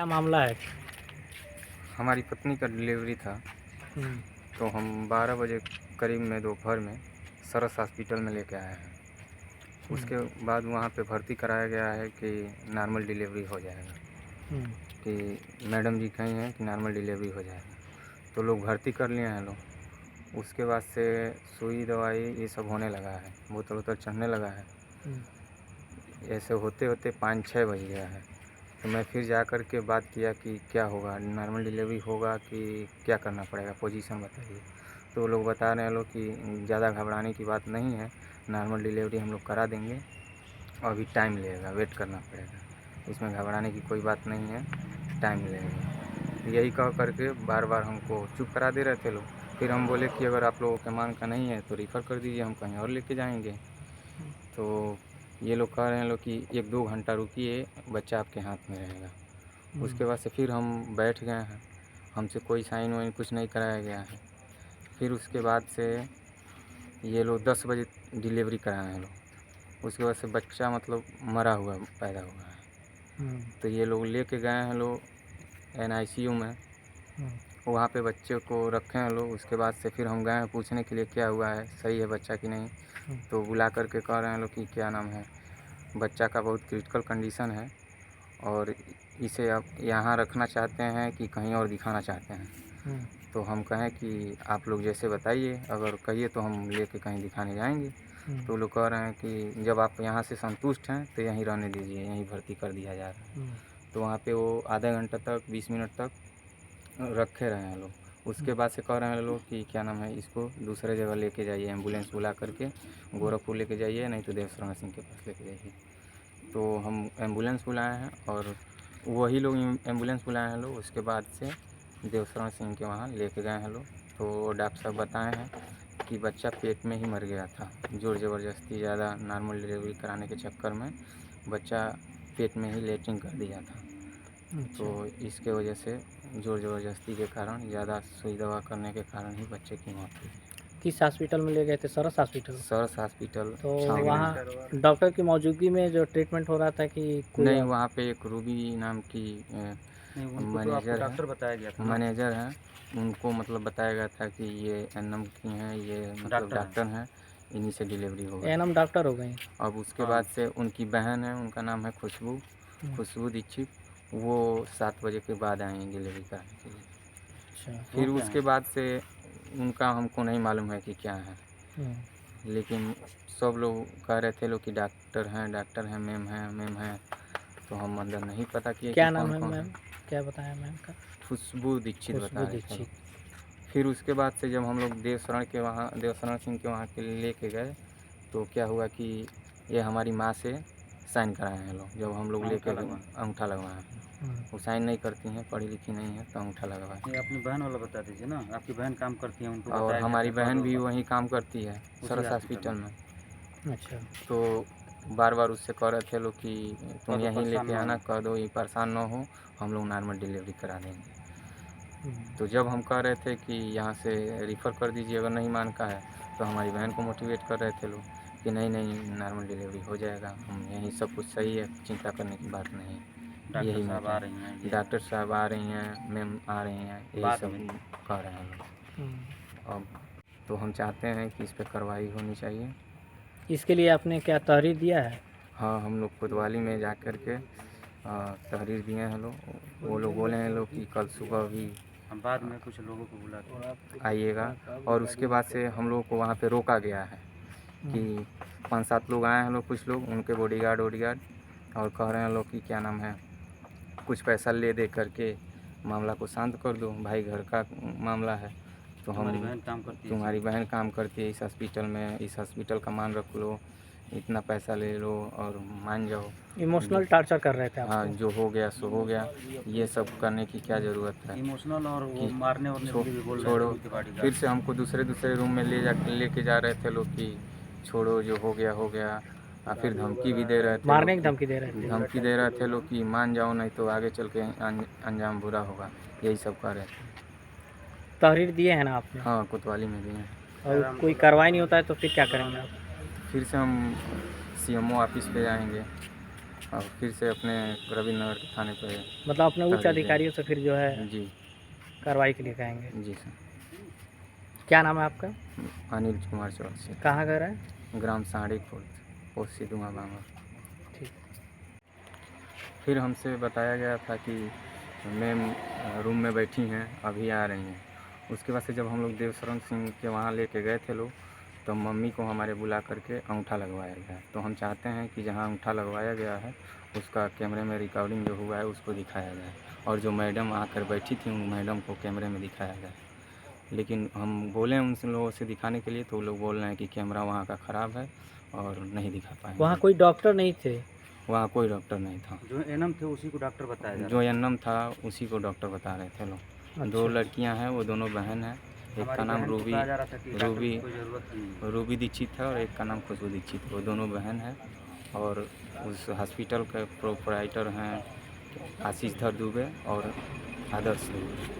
क्या मामला है? हमारी पत्नी का डिलीवरी था, हुँ, तो हम 12 बजे करीब में दोपहर में सरस हॉस्पिटल में लेके आए हैं। हुँ, उसके बाद वहाँ पे भर्ती कराया गया है कि नॉर्मल डिलीवरी हो जाएगा, हुँ, कि मैडम जी कही हैं कि नॉर्मल डिलीवरी हो जाएगा। तो लोग भर्ती कर लिए हैं लोग। उसके बाद से सुई दवाई ये सब होने लगा है, बोतल-वोतल चढ़ने लगा है। हुँ, ऐसे होते-होते 5-6 बज गया है। तो मैं फिर जा कर के बात किया कि क्या होगा, नॉर्मल डिलीवरी होगा कि क्या करना पड़ेगा, पोजीशन बताइए। तो वो लोग बता रहे हैं लोग कि ज़्यादा घबराने की बात नहीं है, नॉर्मल डिलीवरी हम लोग करा देंगे, अभी टाइम लगेगा, वेट करना पड़ेगा। इसमें घबराने की कोई बात नहीं है, टाइम लगेगा। यही कह कर के बार-बार हमको चुप करा दे रहे थे लोग। फिर हम बोले कि अगर आप लोगों के माँग का नहीं है तो रेफ़र कर दीजिए, हम कहीं और लेके जाएँगे। तो ये लोग कह रहे हैं लोग कि 1-2 घंटा रुकिए, बच्चा आपके हाथ में रहेगा। हुँ, उसके बाद से फिर हम बैठ गए हैं, हमसे कोई साइन वाइन कुछ नहीं कराया गया है। फिर उसके बाद से ये लोग 10 बजे डिलीवरी कराए हैं लोग। उसके बाद से बच्चा मतलब मरा हुआ पैदा हुआ है। हुँ, तो ये लोग लेके गए हैं लोग एनआईसीयू में, हुँ, वहाँ पे बच्चे को रखे हैं लोग। उसके बाद से फिर हम गए हैं पूछने के लिए क्या हुआ है, सही है बच्चा कि नहीं। हुँ, तो बुला कर के कह रहे हैं लोग कि क्या नाम है, बच्चा का बहुत क्रिटिकल कंडीशन है और इसे आप यहाँ रखना चाहते हैं कि कहीं और दिखाना चाहते हैं। हुँ, तो हम कहें कि आप लोग जैसे बताइए, अगर कहिए तो हम लेके कहीं दिखाने जाएँगे। हुँ, तो वो लोग कह रहे हैं कि जब आप यहाँ से संतुष्ट हैं तो यहीं रहने दीजिए, यहीं भर्ती कर दिया जा रहा है। हुँ, तो वहाँ पे वो आधा घंटा तक 20 मिनट तक रखे रहे हैं लोग। उसके हुँ, बाद से कह रहे हैं लोग कि क्या नाम है, इसको दूसरे जगह लेके जाइए, एम्बुलेंस बुला करके हुँ, गोरखपुर लेके जाइए, नहीं तो देवशरण सिंह के पास लेके जाइए। तो हम एम्बुलेंस बुलाए हैं और वही लोग एम्बुलेंस बुलाए हैं लोग। उसके बाद से देवशरण सिंह के वहाँ लेके गए हैं लोग। तो डॉक्टर साहब बताए हैं कि बच्चा पेट में ही मर गया था। ज़ोर ज़बरदस्ती ज़्यादा नॉर्मल डिलीवरी कराने के चक्कर में बच्चा पेट में ही लैट्रिन कर दिया था। तो अच्छा। इसके वजह से ज़ोर ज़बरदस्ती के कारण ज़्यादा सुई दवा करने के कारण ही बच्चे की मौत हुई है। किस हॉस्पिटल में ले गए थे? सरस हॉस्पिटल? सरस हॉस्पिटल तो छावनी वहाँ में। डॉक्टर की मौजूदगी में जो ट्रीटमेंट हो रहा था कि कोई नहीं, और? वहाँ पे एक रूबी नाम की नहीं, उनको तो आपको मैनेजर है, डॉक्टर बताया गया था ना? मैनेजर हैं। उनको मतलब बताया गया था कि ये एनम की हैं, ये मतलब डॉक्टर हैं। डॉक्टर हैं, इन्हीं से डिलीवरी होगा। एएनएम डॉक्टर हो गईं? अब उसके हाँ, बाद से उनकी बहन है, उनका नाम है खुशबू, हुँ, खुशबू दीक्षित। वो 7 बजे के बाद आई डिलीवरी कराने के लिए। अच्छा। वो फिर क्या उसके हैं? बाद से उनका हमको नहीं मालूम है कि क्या है। हुँ, लेकिन सब लोग कह रहे थे लोग कि डॉक्टर हैं, मैम हैं। तो हम अंदर नहीं पता किए कि क्या नाम है कौन-कौन मैम? है। क्या बताया मैम का? खुशबू दीक्षित बता खुशबू रहे थे लोग। दीक्षित। फिर उसके बाद से जब हम लोग देवशरण सिंह के वहाँ के लेके गए, तो क्या हुआ कि ये हमारी माँ से साइन कराए हैं लोग। जब हम लोग अंगूठा लेके गए लगवाना। अंगूठा लगवाए हैं। हुँ, वो साइन नहीं करती हैं, पढ़ी-लिखी नहीं है, तो अंगूठा लगवाए। ये अपनी बहन वाला बता दीजिए ना, आपकी बहन काम करती हैं, उनको और बताया गया हमारी था कह बहन दो भी वहीं काम करती है, उसी सरस हॉस्पिटल हॉस्पिटल में। में। अच्छा। तो बार-बार उससे कह रहे थे लोग कि कह तुम दो यहीं परेशान लेके ना आना, हो। कह दो ये परेशान ना हो, हम लोग नॉर्मल डिलीवरी करा देंगे। हुँ, तो जब हम कह रहे थे कि यहाँ से रेफ़र कर दीजिए अगर नहीं मानता है, तो हमारी बहन को मोटिवेट कर रहे थे लोग कि नहीं, नॉर्मल डिलीवरी हो जाएगा, हम यहीं सब कुछ सही है, चिंता करने की बात नहीं है। डॉक्टर यही साहब मैटर आ है। रही हैं, ये डॉक्टर साहब आ रही हैं, मैम आ रही हैं, यही बाद सब में। कह रहे हैं लोग। हुँ। अब तो हम चाहते हैं कि इस पे कार्रवाई होनी चाहिए। इसके लिए आपने क्या तहरीर दिया है? हाँ, हम लोग कोतवाली में जा कर के तहरीर दिए हैं लोग। वो लोग बोले हैं लोग कि कल सुबह भी हम बाद में कुछ लोगों को बुलाते हैं। आइएगा। और उसके बाद से हम लोगों को वहाँ पे रोका गया है हुँ, कि 5-7 लोग आए हैं लोग, कुछ लोग उनके बॉडीगार्ड और कह रहे हैं लोग कि क्या नाम है, कुछ पैसा ले दे करके मामला को शांत कर दो, भाई घर का मामला है। तो तुम्हारी हम बहन काम करती है तुम्हारी इसी में। बहन काम करती है इस हॉस्पिटल में, इस हॉस्पिटल का मान रख लो, इतना पैसा ले लो और मान जाओ। इमोशनल टॉर्चर कर रहे थे हाँ, आपको? जो हो गया सो हो गया, ये सब करने की क्या ज़रूरत है इमोशनल और वो कि मारने-वारने के लिए भी बोल रहे थे छोड़ो। उनके फिर बॉडीगार्ड। से हमको दूसरे रूम में लेके जा रहे थे लोग कि छोड़ो, जो हो गया। फिर धमकी भी दे रहे थे लोग मारने की कि धमकी दे रहे थे? मान जाओ, नहीं तो आगे चल के अंजाम बुरा होगा, यही सब कह रहे थे। तहरीर दिए हैं ना आपने? हाँ, कोतवाली में दिए हैं। और कोई कार्रवाई नहीं होता है तो फिर क्या करेंगे आप? फिर से हम सीएमओ ऑफिस पे जाएंगे। और फिर से अपने रविन्द्र नगर थाने पे मतलब अपने उच्च तहरीर देंगे। अधिकारियों से फिर जो है जी कार्रवाई के लिए कहेंगे। जी सर। क्या नाम है आपका? अनिल कुमार चौरसिया, कहाँ घर है? ग्राम साड़ी खुर्द, पोस्ट सिद्धूमा बांगा। ठीक। फिर हमसे बताया गया था कि मैम रूम में बैठी हैं, अभी आ रही हैं। उसके बाद से जब हम लोग देवशरण सिंह के वहाँ लेके गए थे लोग, तो मम्मी को हमारे बुला करके अंगूठा लगवाया गया। तो हम चाहते हैं कि जहाँ अंगूठा लगवाया गया है उसका कैमरे में रिकॉर्डिंग जो हुआ है उसको दिखाया जाए, और जो मैडम आकर बैठी थी उन मैडम को कैमरे में दिखाया जाए। लेकिन हम बोले उन लोगों से दिखाने के लिए, तो वो लोग बोल रहे हैं कि कैमरा वहाँ का ख़राब है और नहीं दिखा पाएंगे। वहाँ कोई डॉक्टर नहीं थे? वहाँ कोई डॉक्टर नहीं था। जो एनम थे उसी को डॉक्टर बताया जा जो रहा एनम था उसी को डॉक्टर बता रहे थे लोग। दो अच्छा। लड़कियां हैं, वो दोनों बहन हैं। एक का हमारी नाम बहन को रूबी कहा जा रहा था कि डॉक्टर रूबी की कोई ज़रूरत नहीं है। रूबी दीक्षित है और एक का नाम खुशबू दीक्षित है। वो दोनों बहन हैं और उस हॉस्पिटल के प्रोपराइटर हैं आशीष धर दुबे और आदर्श दुबे।